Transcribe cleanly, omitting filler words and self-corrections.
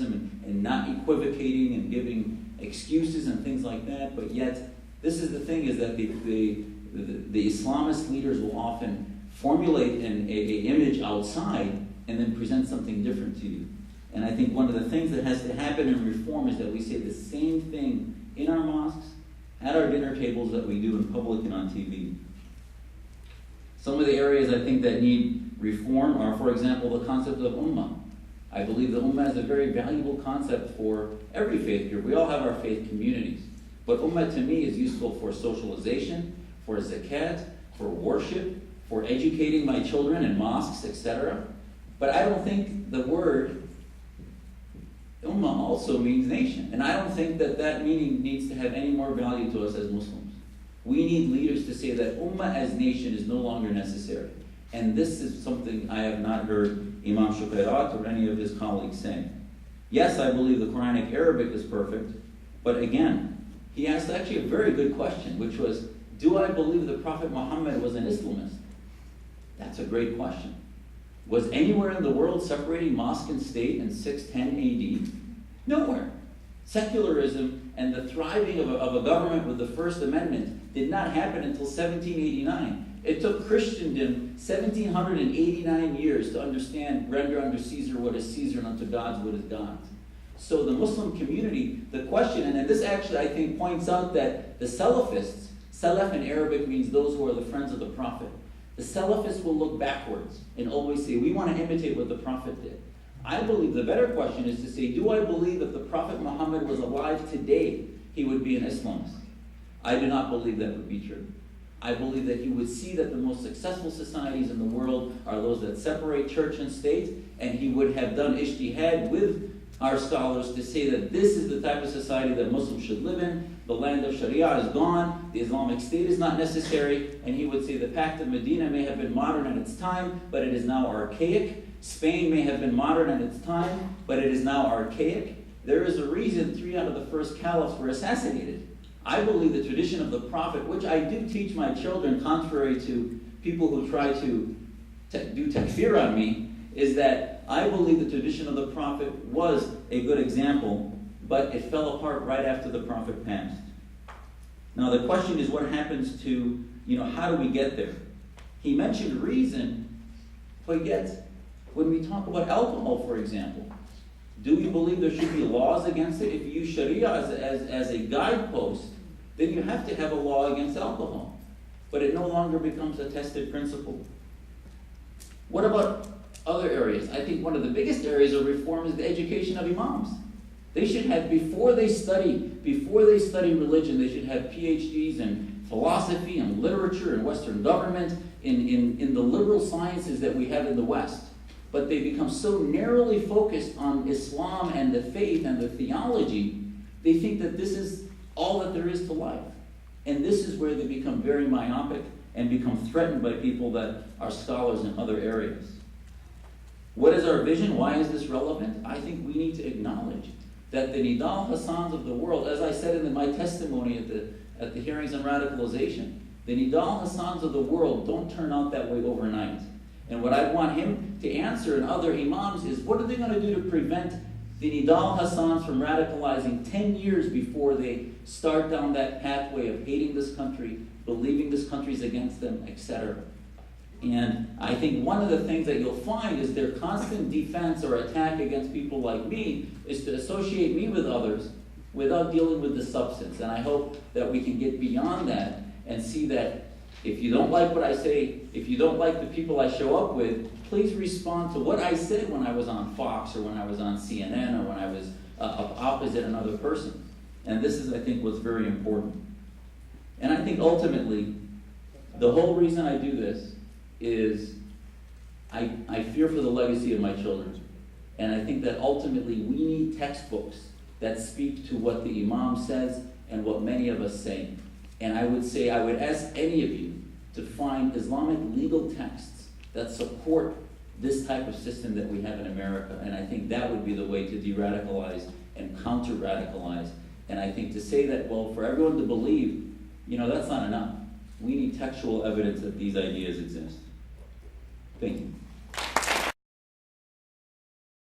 secularism and not equivocating and giving excuses and things like that, but yet this is the thing, is that the Islamist leaders will often formulate an image outside and then present something different to you. And I think one of the things that has to happen in reform is that we say the same thing in our mosques, at our dinner tables, that we do in public and on TV. Some of the areas I think that need reform are, for example, the concept of ummah. I believe the ummah is a very valuable concept for every faith group. We all have our faith communities. But ummah to me is useful for socialization, for zakat, for worship, for educating my children in mosques, etc. But I don't think the word ummah also means nation. And I don't think that that meaning needs to have any more value to us as Muslims. We need leaders to say that ummah as nation is no longer necessary. And this is something I have not heard Imam Shqeirat or any of his colleagues say. Yes, I believe the Quranic Arabic is perfect, but again, he asked actually a very good question, which was, do I believe the Prophet Muhammad was an Islamist? That's a great question. Was anywhere in the world separating mosque and state in 610 AD? Nowhere. Secularism and the thriving of a government with the First Amendment did not happen until 1789. It took Christendom 1789 years to understand, render unto Caesar what is Caesar and unto God's what is God's. So the Muslim community, the question, and this actually I think points out that the Salafists, Salaf in Arabic means those who are the friends of the Prophet. The Salafists will look backwards and always say, we want to imitate what the Prophet did. I believe the better question is to say, do I believe if the Prophet Muhammad was alive today, he would be an Islamist? I do not believe that would be true. I believe that he would see that the most successful societies in the world are those that separate church and state, and he would have done ijtihad with our scholars to say that this is the type of society that Muslims should live in. The land of Sharia is gone, the Islamic State is not necessary, and he would say the Pact of Medina may have been modern at its time, but it is now archaic. Spain may have been modern at its time, but it is now archaic. There is a reason 3 out of the first caliphs were assassinated. I believe the tradition of the Prophet, which I do teach my children, contrary to people who try to do takfir on me, is that I believe the tradition of the Prophet was a good example, but it fell apart right after the Prophet passed. Now the question is, what happens to, how do we get there? He mentioned reason, but yet, when we talk about alcohol, for example, do we believe there should be laws against it? If you use Sharia as a guidepost, then you have to have a law against alcohol. But it no longer becomes a tested principle. What about other areas? I think one of the biggest areas of reform is the education of imams. They should have, before they study religion, they should have PhDs in philosophy and literature and Western government, in the liberal sciences that we have in the West. But they become so narrowly focused on Islam and the faith and the theology, they think that this is all that there is to life. And this is where they become very myopic and become threatened by people that are scholars in other areas. What is our vision? Why is this relevant? I think we need to acknowledge that the Nidal Hassans of the world, as I said in my testimony at the hearings on radicalization, the Nidal Hassans of the world don't turn out that way overnight. And what I want him to answer and other imams is, what are they going to do to prevent the Nidal Hassans from radicalizing 10 years before they start down that pathway of hating this country, believing this country's against them, etc. And I think one of the things that you'll find is their constant defense or attack against people like me is to associate me with others without dealing with the substance. And I hope that we can get beyond that and see that if you don't like what I say, if you don't like the people I show up with, please respond to what I said when I was on Fox or when I was on CNN or when I was opposite another person. And this is, I think, what's very important. And I think ultimately, the whole reason I do this is I fear for the legacy of my children. And I think that ultimately we need textbooks that speak to what the Imam says and what many of us say. And I would ask any of you to find Islamic legal texts that support this type of system that we have in America. And I think that would be the way to de-radicalize and counter-radicalize. And I think to say that, well, for everyone to believe, that's not enough. We need textual evidence that these ideas exist. Thank you.